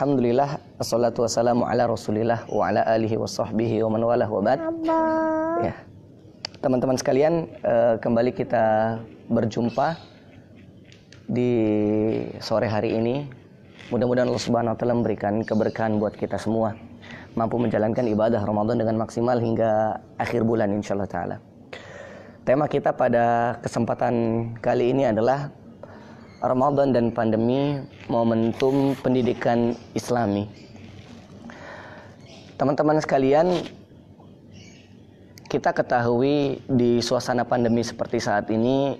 Alhamdulillah, assalatu wassalamu ala rasulillah wa ala alihi wa sahbihi wa man walah wa ba'd. Ya, teman-teman sekalian, kembali kita berjumpa di sore hari ini. Mudah-mudahan Allah Subhanahu wa taala memberikan keberkahan buat kita semua, mampu menjalankan ibadah Ramadan dengan maksimal hingga akhir bulan insyaallah taala. Tema kita pada kesempatan kali ini adalah Ramadan dan pandemi, momentum pendidikan Islami. Teman-teman sekalian, kita ketahui di suasana pandemi seperti saat ini,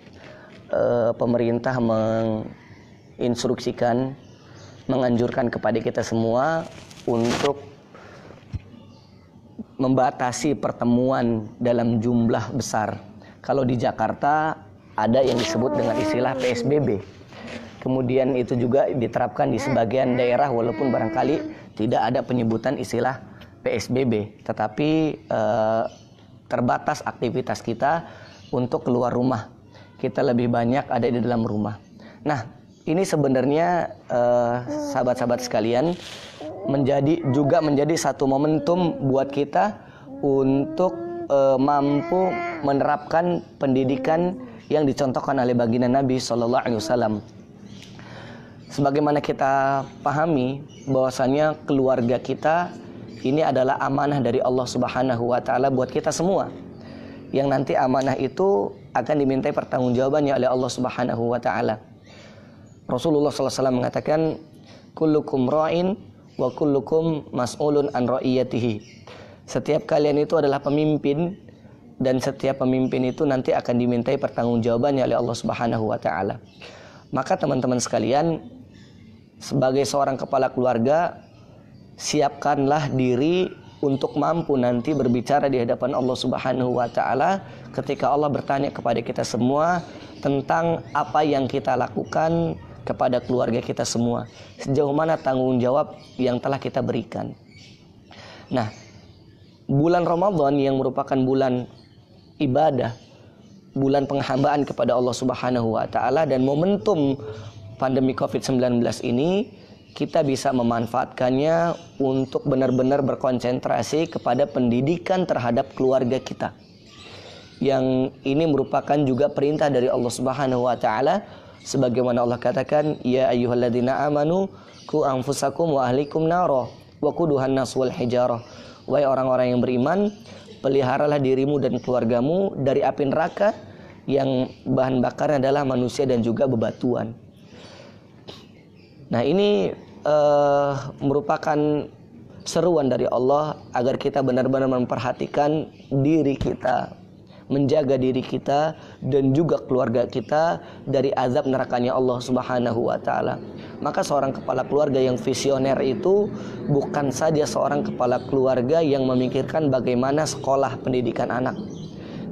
pemerintah menginstruksikan, menganjurkan kepada kita semua untuk membatasi pertemuan dalam jumlah besar. Kalau di Jakarta ada yang disebut dengan istilah PSBB. Kemudian itu juga diterapkan di sebagian daerah walaupun barangkali tidak ada penyebutan istilah PSBB. Tetapi terbatas aktivitas kita untuk keluar rumah. Kita lebih banyak ada di dalam rumah. Nah, ini sebenarnya sahabat-sahabat sekalian menjadi satu momentum buat kita untuk mampu menerapkan pendidikan yang dicontohkan oleh baginda Nabi SAW. Sebagaimana kita pahami bahwasanya keluarga kita ini adalah amanah dari Allah Subhanahu wa taala buat kita semua. Yang nanti amanah itu akan dimintai pertanggungjawabannya oleh Allah Subhanahu wa taala. Rasulullah SAW mengatakan, kullukum ra'in wa kullukum mas'ulun an ra'iyatihi. Setiap kalian itu adalah pemimpin, dan setiap pemimpin itu nanti akan dimintai pertanggungjawabannya oleh Allah Subhanahu wa taala. Maka teman-teman sekalian, sebagai seorang kepala keluarga, siapkanlah diri untuk mampu nanti berbicara di hadapan Allah Subhanahu wa taala ketika Allah bertanya kepada kita semua tentang apa yang kita lakukan kepada keluarga kita semua, sejauh mana tanggung jawab yang telah kita berikan. Nah, bulan Ramadan yang merupakan bulan ibadah, bulan penghambaan kepada Allah Subhanahu wa taala, dan momentum pandemi COVID-19 ini kita bisa memanfaatkannya untuk benar-benar berkonsentrasi kepada pendidikan terhadap keluarga kita. Yang ini merupakan juga perintah dari Allah Subhanahu wa taala, sebagaimana Allah katakan, ya ayyuhalladzina amanu qu anfusakum wa ahlikum nara wa quduhan nas wal hijarah. Wahai orang-orang yang beriman, peliharalah dirimu dan keluargamu dari api neraka yang bahan bakarnya adalah manusia dan juga bebatuan. Nah, ini merupakan seruan dari Allah agar kita benar-benar memperhatikan diri kita, menjaga diri kita dan juga keluarga kita dari azab nerakanya Allah Subhanahu wa taala. Maka seorang kepala keluarga yang visioner itu bukan saja seorang kepala keluarga yang memikirkan bagaimana sekolah pendidikan anak,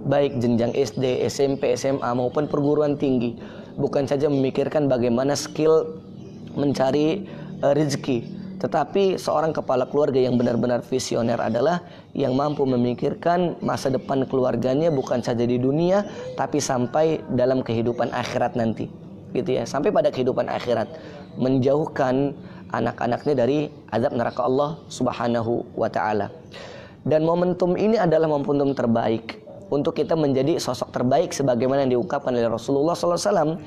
baik jenjang SD, SMP, SMA maupun perguruan tinggi. Bukan saja memikirkan bagaimana skill mencari rezeki, tetapi seorang kepala keluarga yang benar-benar visioner adalah yang mampu memikirkan masa depan keluarganya bukan saja di dunia, tapi sampai dalam kehidupan akhirat nanti, gitu ya, sampai pada kehidupan akhirat, menjauhkan anak-anaknya dari azab neraka Allah Subhanahu wa taala. Dan momentum ini adalah momentum terbaik untuk kita menjadi sosok terbaik sebagaimana yang diungkapkan oleh Rasulullah SAW,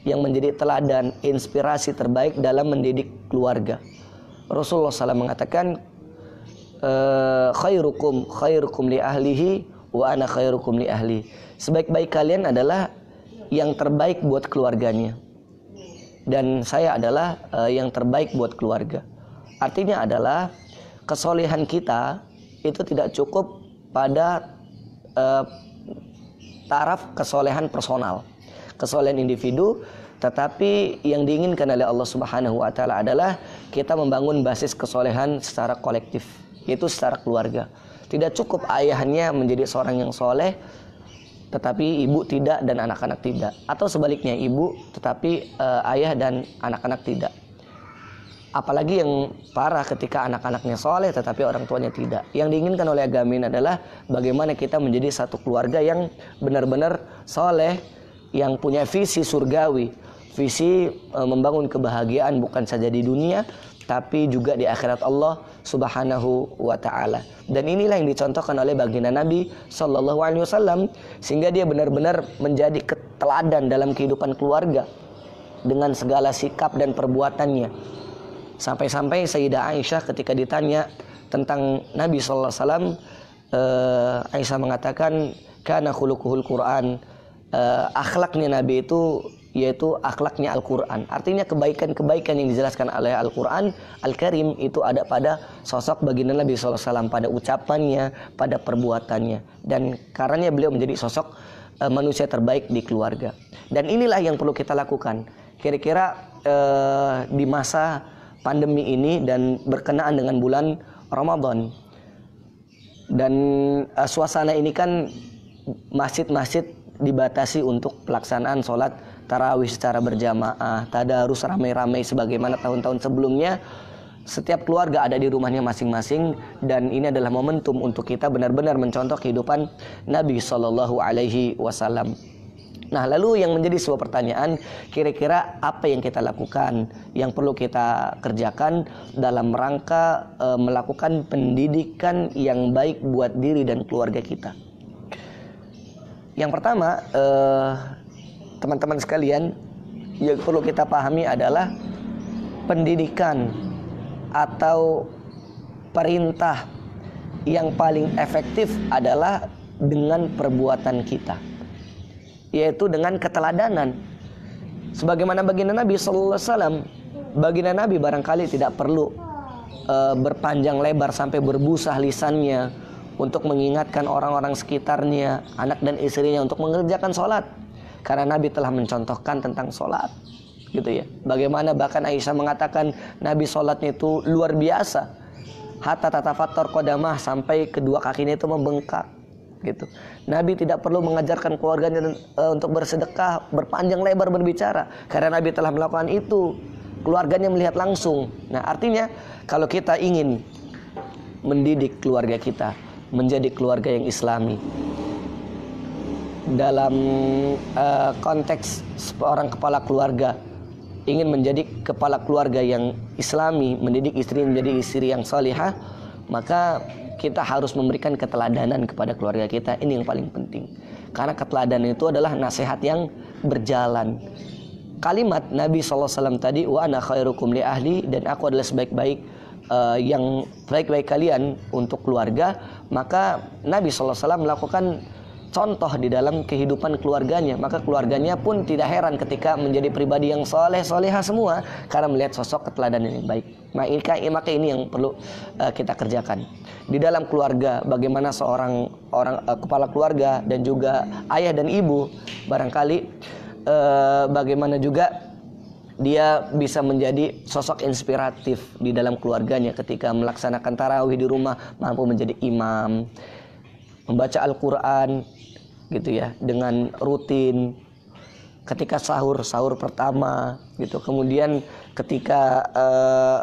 yang menjadi teladan, inspirasi terbaik dalam mendidik keluarga. Rasulullah SAW mengatakan, khairukum li ahlihi wa ana khairukum li ahli. Sebaik-baik kalian adalah yang terbaik buat keluarganya, dan saya adalah yang terbaik buat keluarga. Artinya adalah kesolehan kita itu tidak cukup pada taraf kesolehan personal, kesolehan individu, tetapi yang diinginkan oleh Allah Subhanahu wa taala adalah kita membangun basis kesolehan secara kolektif, yaitu secara keluarga. Tidak cukup ayahnya menjadi seorang yang soleh tetapi ibu tidak dan anak-anak tidak, atau sebaliknya, ibu tetapi ayah dan anak-anak tidak. Apalagi yang parah ketika anak-anaknya soleh tetapi orang tuanya tidak. Yang diinginkan oleh agama ini adalah bagaimana kita menjadi satu keluarga yang benar-benar soleh, yang punya visi surgawi, visi membangun kebahagiaan bukan saja di dunia tapi juga di akhirat Allah Subhanahu wa taala. Dan inilah yang dicontohkan oleh baginda Nabi sallallahu alaihi wasallam, sehingga dia benar-benar menjadi teladan dalam kehidupan keluarga dengan segala sikap dan perbuatannya. Sampai-sampai Sayyidah Aisyah ketika ditanya tentang Nabi sallallahu alaihi wasallam, Aisyah mengatakan kana khuluquhul Quran, akhlaknya Nabi itu yaitu akhlaknya Al-Quran. Artinya kebaikan-kebaikan yang dijelaskan oleh Al-Quran Al-Karim itu ada pada sosok baginda Nabi SAW, pada ucapannya, pada perbuatannya. Dan karenanya beliau menjadi sosok manusia terbaik di keluarga. Dan inilah yang perlu kita lakukan. Kira-kira di masa pandemi ini dan berkenaan dengan bulan Ramadan. Dan suasana ini kan masjid-masjid dibatasi untuk pelaksanaan sholat tarawih secara berjamaah, tadarus ramai-ramai sebagaimana tahun-tahun sebelumnya. Setiap keluarga ada di rumahnya masing-masing, dan ini adalah momentum untuk kita benar-benar mencontoh kehidupan Nabi Shallallahu Alaihi Wasallam. Nah, lalu yang menjadi sebuah pertanyaan, kira-kira apa yang kita lakukan, yang perlu kita kerjakan dalam rangka melakukan pendidikan yang baik buat diri dan keluarga kita. Yang pertama, teman-teman sekalian, yang perlu kita pahami adalah pendidikan atau perintah yang paling efektif adalah dengan perbuatan kita, yaitu dengan keteladanan. Sebagaimana baginda Nabi SAW, baginda Nabi barangkali tidak perlu berpanjang lebar sampai berbusah lisannya untuk mengingatkan orang-orang sekitarnya, anak dan istrinya untuk mengerjakan sholat. Karena Nabi telah mencontohkan tentang sholat, gitu ya. Bagaimana bahkan Aisyah mengatakan Nabi sholatnya itu luar biasa, hatta tatafattar qadamah, sampai kedua kakinya itu membengkak, gitu. Nabi tidak perlu mengajarkan keluarganya untuk bersedekah, berpanjang lebar berbicara, karena Nabi telah melakukan itu. Keluarganya melihat langsung. Nah, artinya kalau kita ingin mendidik keluarga kita menjadi keluarga yang Islami, dalam konteks seorang kepala keluarga ingin menjadi kepala keluarga yang Islami, mendidik istri menjadi istri yang salihah, maka kita harus memberikan keteladanan kepada keluarga kita. Ini yang paling penting, karena keteladanan itu adalah nasihat yang berjalan. Kalimat Nabi SAW tadi, wa ana khairukum li ahli, dan aku adalah sebaik-baik yang baik-baik kalian untuk keluarga. Maka Nabi SAW melakukan contoh di dalam kehidupan keluarganya, maka keluarganya pun tidak heran ketika menjadi pribadi yang soleh-solehah semua, karena melihat sosok keteladanan yang baik. Maka ini yang perlu kita kerjakan di dalam keluarga. Bagaimana seorang kepala keluarga dan juga ayah dan ibu, barangkali bagaimana juga dia bisa menjadi sosok inspiratif di dalam keluarganya ketika melaksanakan tarawih di rumah, mampu menjadi imam, membaca Al-Quran, gitu ya, dengan rutin. Ketika sahur pertama, gitu. Kemudian ketika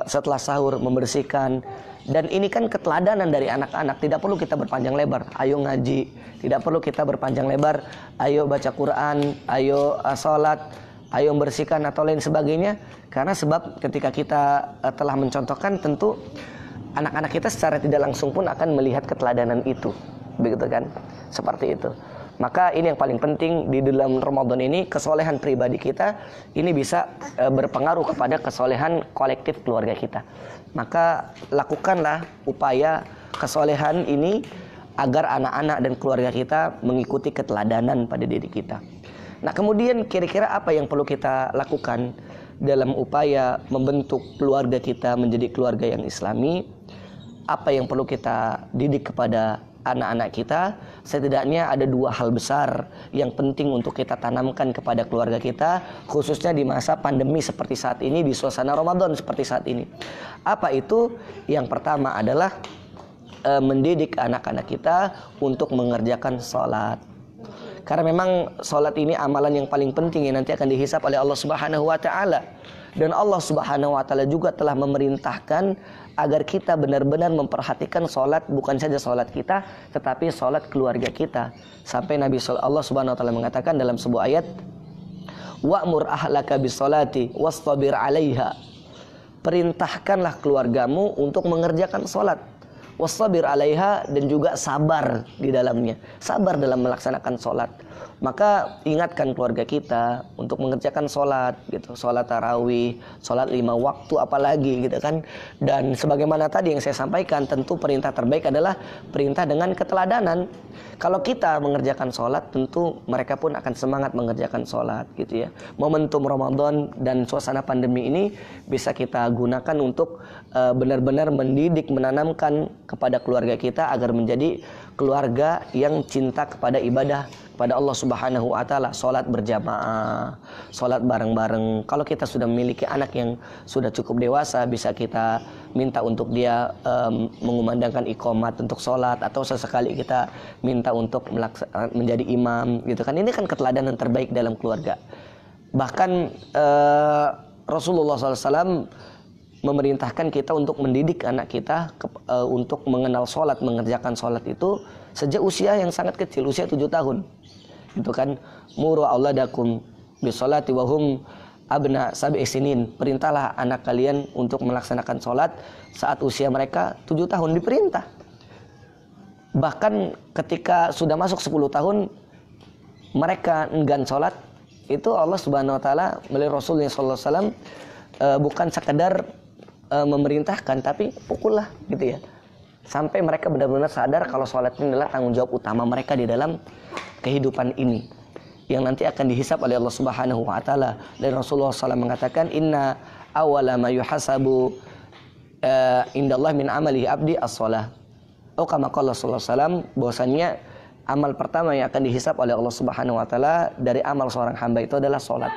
setelah sahur membersihkan. Dan ini kan keteladanan dari anak-anak. Tidak perlu kita berpanjang lebar, ayo ngaji. Tidak perlu kita berpanjang lebar, ayo baca Quran, ayo sholat, ayo membersihkan atau lain sebagainya. Karena sebab ketika kita telah mencontohkan, tentu anak-anak kita secara tidak langsung pun akan melihat keteladanan itu, begitu kan? Seperti itu. Maka ini yang paling penting di dalam Ramadan ini, kesolehan pribadi kita ini bisa berpengaruh kepada kesolehan kolektif keluarga kita. Maka lakukanlah upaya kesolehan ini agar anak-anak dan keluarga kita mengikuti keteladanan pada diri kita. Nah, kemudian kira-kira apa yang perlu kita lakukan dalam upaya membentuk keluarga kita menjadi keluarga yang Islami? Apa yang perlu kita didik kepada anak-anak kita? Setidaknya ada dua hal besar yang penting untuk kita tanamkan kepada keluarga kita, khususnya di masa pandemi seperti saat ini, di suasana Ramadan seperti saat ini. Apa itu? Yang pertama adalah mendidik anak-anak kita untuk mengerjakan sholat. Karena memang sholat ini amalan yang paling penting yang nanti akan dihisab oleh Allah Subhanahu wa Ta'ala. Dan Allah Subhanahu wa Ta'ala juga telah memerintahkan agar kita benar-benar memperhatikan sholat, bukan saja sholat kita, tetapi sholat keluarga kita. Sampai Allah Subhanahu wa Ta'ala mengatakan dalam sebuah ayat, wa'mur ahlaka bis sholati wastabir 'alaiha. perintahkanlah keluargamu untuk mengerjakan sholat. Wastabir 'alaiha, dan juga sabar di dalamnya, sabar dalam melaksanakan sholat. Maka ingatkan keluarga kita untuk mengerjakan sholat gitu, sholat tarawih, sholat 5 waktu apalagi gitu kan. Dan sebagaimana tadi yang saya sampaikan, tentu perintah terbaik adalah perintah dengan keteladanan. Kalau kita mengerjakan sholat, tentu mereka pun akan semangat mengerjakan sholat gitu ya. Momentum Ramadan dan suasana pandemi ini bisa kita gunakan untuk benar-benar mendidik, menanamkan kepada keluarga kita agar menjadi keluarga yang cinta kepada ibadah kepada Allah Subhanahu wa taala, salat berjamaah, salat bareng-bareng. Kalau kita sudah memiliki anak yang sudah cukup dewasa, bisa kita minta untuk dia mengumandangkan iqamat untuk salat, atau sesekali kita minta untuk menjadi imam gitu kan. Ini kan keteladanan terbaik dalam keluarga. Bahkan Rasulullah SAW memerintahkan kita untuk mendidik anak kita untuk mengenal sholat, mengerjakan sholat itu sejak usia yang sangat kecil, usia 7 tahun. Itu kan, muru auladakum bisolati wahum abna sab'i sinin. Perintahlah anak kalian untuk melaksanakan sholat saat usia mereka 7 tahun, diperintah. Bahkan ketika sudah masuk 10 tahun mereka enggan sholat, itu Allah Subhanahu wa taala melalui Rasulullah SAW bukan sekedar memerintahkan, tapi pukullah gitu ya, sampai mereka benar-benar sadar kalau sholat ini adalah tanggung jawab utama mereka di dalam kehidupan ini, yang nanti akan dihisab oleh Allah Subhanahu wa taala. Dan Rasulullah SAW mengatakan, inna awwala ma yuhasabu indallah min amali abdi as-shalah. Oh, kama qala Rasulullah SAW, bahwasannya amal pertama yang akan dihisab oleh Allah Subhanahu wa taala dari amal seorang hamba itu adalah sholat.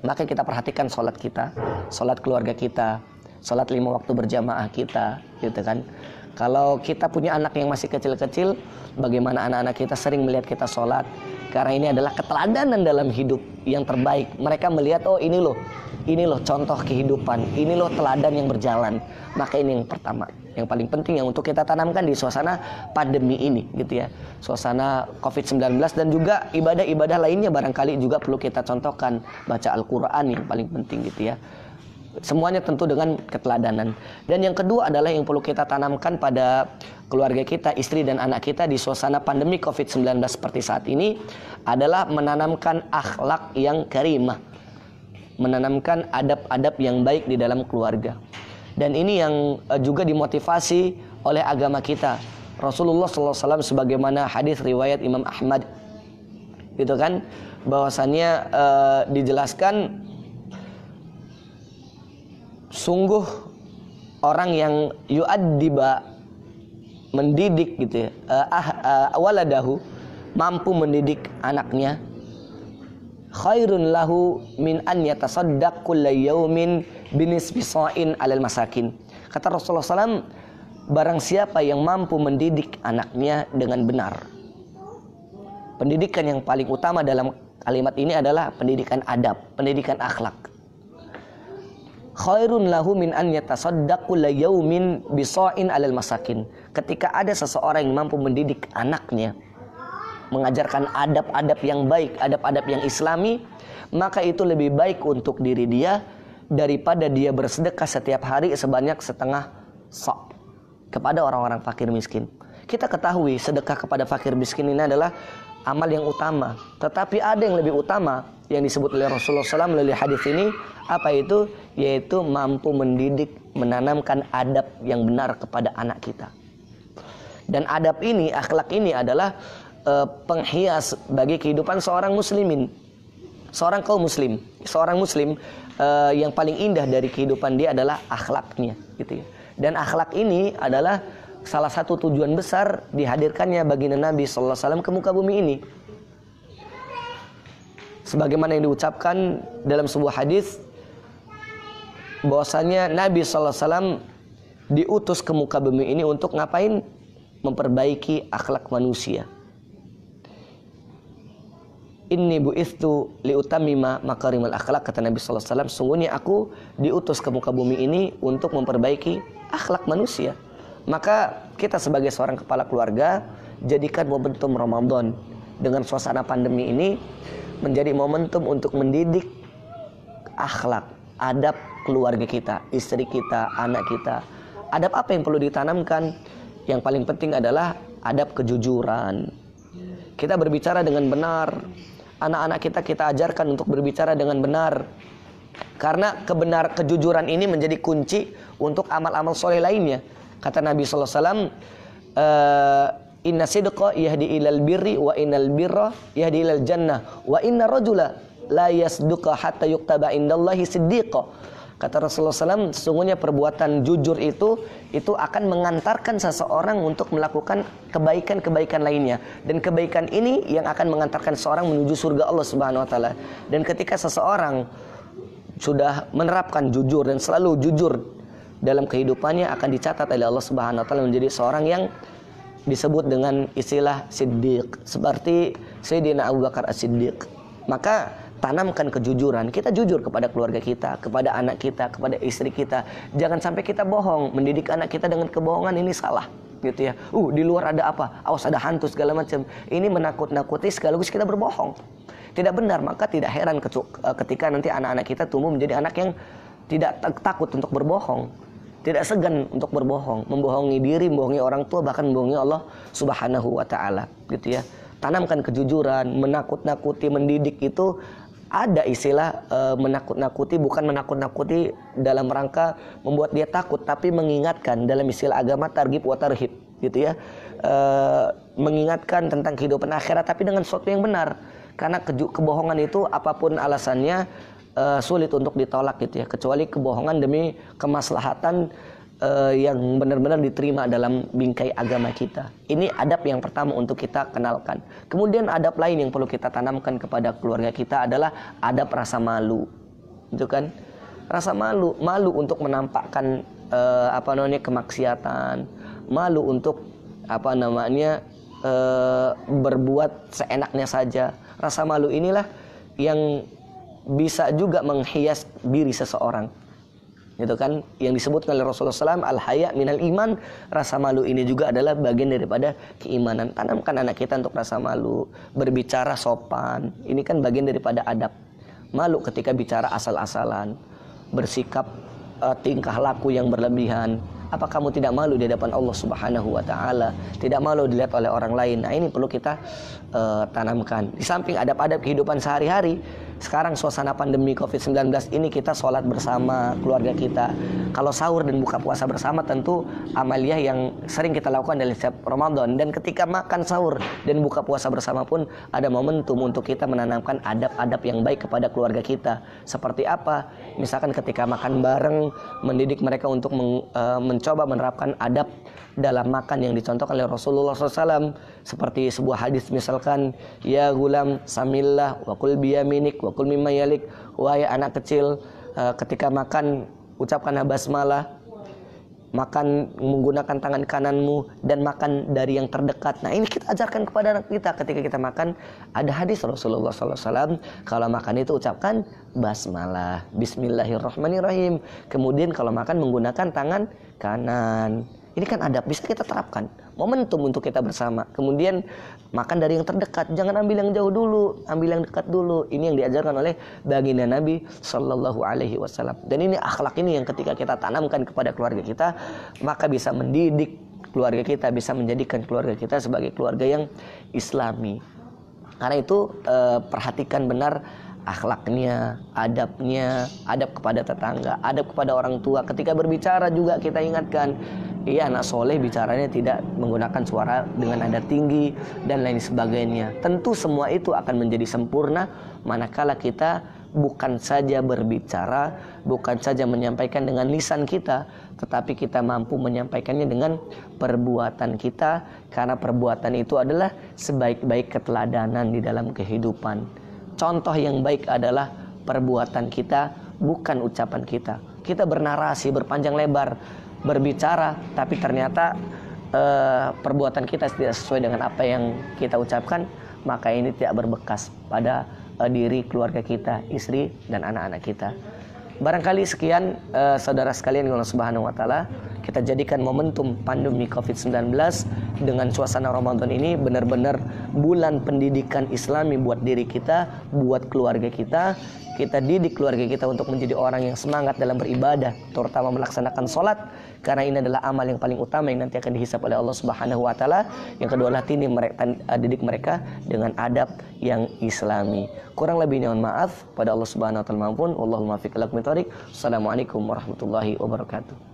Maka kita perhatikan sholat kita, sholat keluarga kita, sholat 5 waktu berjamaah kita, gitu kan. Kalau kita punya anak yang masih kecil-kecil, bagaimana anak-anak kita sering melihat kita sholat, karena ini adalah keteladanan dalam hidup yang terbaik. Mereka melihat, oh ini loh contoh kehidupan, ini loh teladan yang berjalan. Maka ini yang pertama, yang paling penting yang untuk kita tanamkan di suasana pandemi ini gitu ya, suasana COVID-19, dan juga ibadah-ibadah lainnya barangkali juga perlu kita contohkan, baca Al-Quran yang paling penting gitu ya. Semuanya tentu dengan keteladanan. Dan yang kedua adalah yang perlu kita tanamkan pada keluarga kita, istri dan anak kita di suasana pandemi COVID-19 seperti saat ini adalah menanamkan akhlak yang karimah, menanamkan adab-adab yang baik di dalam keluarga. Dan ini yang juga dimotivasi oleh agama kita. Rasulullah SAW sebagaimana hadis riwayat Imam Ahmad gitu kan, bahwasannya dijelaskan, sungguh orang yang yu'addiba, mendidik gitu ya, waladahu, mampu mendidik anaknya, khairun lahu min an yatasaddaq kulla yaumin binisfi sha'in 'alal masakin. Kata Rasulullah SAW, barang siapa yang mampu mendidik anaknya dengan benar. Pendidikan yang paling utama dalam kalimat ini adalah pendidikan adab, pendidikan akhlak. Khairun lahu min an yatasaddaq kulla yaumin bisa'in 'alal masakin. Ketika ada seseorang yang mampu mendidik anaknya, mengajarkan adab-adab yang baik, adab-adab yang islami, maka itu lebih baik untuk diri dia daripada dia bersedekah setiap hari sebanyak setengah sa' kepada orang-orang fakir miskin. Kita ketahui sedekah kepada fakir miskin ini adalah amal yang utama, tetapi ada yang lebih utama yang disebut oleh Rasulullah SAW melalui hadis ini. Apa itu? Yaitu mampu mendidik, menanamkan adab yang benar kepada anak kita. Dan adab ini, akhlak ini adalah penghias bagi kehidupan seorang muslimin, seorang kaum muslim. Seorang muslim yang paling indah dari kehidupan dia adalah akhlaknya gitu ya. Dan akhlak ini adalah salah satu tujuan besar dihadirkannya baginda Nabi sallallahu alaihi wasallam ke muka bumi ini. Sebagaimana yang diucapkan dalam sebuah hadis, bahwasanya Nabi sallallahu alaihi wasallam diutus ke muka bumi ini untuk ngapain? Memperbaiki akhlak manusia. Inni bu'ithu liutammima makarimal akhlak, kata Nabi sallallahu alaihi wasallam, sungguhnya aku diutus ke muka bumi ini untuk memperbaiki akhlak manusia. Maka kita sebagai seorang kepala keluarga, jadikan momentum Ramadan dengan suasana pandemi ini menjadi momentum untuk mendidik akhlak, adab keluarga kita, istri kita, anak kita. Adab apa yang perlu ditanamkan? Yang paling penting adalah adab kejujuran. Kita berbicara dengan benar. Anak-anak kita ajarkan untuk berbicara dengan benar. Karena kejujuran ini menjadi kunci untuk amal-amal soleh lainnya. Kata Nabi SAW, inna sidqa yahdi ilal birri wa innal birra yahdi ilal jannah wa inna rajula la yasduqa hatta yuktaba indallahi siddiqa. Kata Rasulullah SAW, sesungguhnya perbuatan jujur itu akan mengantarkan seseorang untuk melakukan kebaikan-kebaikan lainnya. Dan kebaikan ini yang akan mengantarkan seseorang menuju surga Allah Subhanahu Wa Taala. Dan ketika seseorang sudah menerapkan jujur dan selalu jujur dalam kehidupannya, akan dicatat oleh Allah Subhanahu Wa Taala menjadi seorang yang disebut dengan istilah siddiq, seperti Sayyidina Abu Bakar As-Siddiq. Maka tanamkan kejujuran. Kita jujur kepada keluarga kita, kepada anak kita, kepada istri kita. Jangan sampai kita bohong. Mendidik anak kita dengan kebohongan ini salah, gitu ya. Di luar ada apa? Awas ada hantu segala macam. Ini menakut-nakuti sekaligus kita berbohong. Tidak benar. Maka tidak heran ketika nanti anak-anak kita tumbuh menjadi anak yang tidak takut untuk berbohong, tidak segan untuk berbohong, membohongi diri, membohongi orang tua, bahkan membohongi Allah Subhanahu wa taala, gitu ya. Tanamkan kejujuran, menakut-nakuti, mendidik itu ada istilah menakut-nakuti, bukan menakut-nakuti dalam rangka membuat dia takut, tapi mengingatkan. Dalam istilah agama targhib wa tarhib, gitu ya. Mengingatkan tentang kehidupan akhirat tapi dengan sesuatu yang benar. Karena kebohongan itu apapun alasannya sulit untuk ditolak, gitu ya, kecuali kebohongan demi kemaslahatan yang benar-benar diterima dalam bingkai agama kita. Ini adab yang pertama untuk kita kenalkan. Kemudian adab lain yang perlu kita tanamkan kepada keluarga kita adalah adab rasa malu. Itu kan? Rasa malu untuk menampakkan kemaksiatan, malu untuk berbuat seenaknya saja. Rasa malu inilah yang bisa juga menghias diri seseorang. Itu kan yang disebutkan oleh Rasulullah SAW, al-haya minal iman. Rasa malu ini juga adalah bagian daripada keimanan. Tanamkan anak kita untuk rasa malu, berbicara sopan. Ini kan bagian daripada adab. Malu ketika bicara asal-asalan, bersikap tingkah laku yang berlebihan. Apa kamu tidak malu di hadapan Allah Subhanahu wa taala? Tidak malu dilihat oleh orang lain. Nah, ini perlu kita tanamkan. Di samping adab-adab kehidupan sehari-hari, sekarang suasana pandemi COVID-19 ini kita sholat bersama keluarga kita. Kalau sahur dan buka puasa bersama tentu amaliyah yang sering kita lakukan dalam setiap Ramadan. Dan ketika makan sahur dan buka puasa bersama pun ada momentum untuk kita menanamkan adab-adab yang baik kepada keluarga kita. Seperti apa? Misalkan ketika makan bareng, mendidik mereka untuk mencoba menerapkan adab dalam makan yang dicontohkan oleh Rasulullah SAW. Seperti sebuah hadis misalkan, ya gulam samillah wa kul biyaminik wa kul mimma yalik. Wahai anak kecil, ketika makan ucapkan basmalah, makan menggunakan tangan kananmu dan makan dari yang terdekat. Nah, ini kita ajarkan kepada anak kita ketika kita makan. Ada hadis Rasulullah SAW, kalau makan itu ucapkan basmalah, bismillahirrahmanirrahim. Kemudian kalau makan menggunakan tangan kanan. Ini kan adab, bisa kita terapkan. Momentum untuk kita bersama. Kemudian makan dari yang terdekat, jangan ambil yang jauh dulu, ambil yang dekat dulu. Ini yang diajarkan oleh baginda Nabi Sallallahu Alaihi Wasallam. Dan ini akhlak ini yang ketika kita tanamkan kepada keluarga kita, maka bisa mendidik keluarga kita, bisa menjadikan keluarga kita sebagai keluarga yang Islami. Karena itu perhatikan benar akhlaknya, adabnya, adab kepada tetangga, adab kepada orang tua. Ketika berbicara juga kita ingatkan, iya, anak soleh bicaranya tidak menggunakan suara dengan nada tinggi dan lain sebagainya. Tentu semua itu akan menjadi sempurna manakala kita bukan saja berbicara, bukan saja menyampaikan dengan lisan kita, tetapi kita mampu menyampaikannya dengan perbuatan kita, karena perbuatan itu adalah sebaik-baik keteladanan di dalam kehidupan. Contoh yang baik adalah perbuatan kita, bukan ucapan kita. Kita bernarasi berpanjang lebar, berbicara, tapi ternyata perbuatan kita tidak sesuai dengan apa yang kita ucapkan, maka ini tidak berbekas pada diri keluarga kita, istri dan anak-anak kita. Barangkali sekian saudara sekalian Allah Subhanahu wa taala kita jadikan momentum pandemi COVID-19 dengan suasana Ramadan ini benar-benar bulan pendidikan Islami buat diri kita, buat keluarga kita. Kita didik keluarga kita untuk menjadi orang yang semangat dalam beribadah, terutama melaksanakan sholat, karena ini adalah amal yang paling utama yang nanti akan dihisab oleh Allah Subhanahu wa taala. Yang kedua adalah didik mereka dengan adab yang Islami. Kurang lebihnya mohon maaf, pada Allah Subhanahu wa taala maupun wallahul muwaffiq ila aqwamit thoriq. Assalamualaikum warahmatullahi wabarakatuh.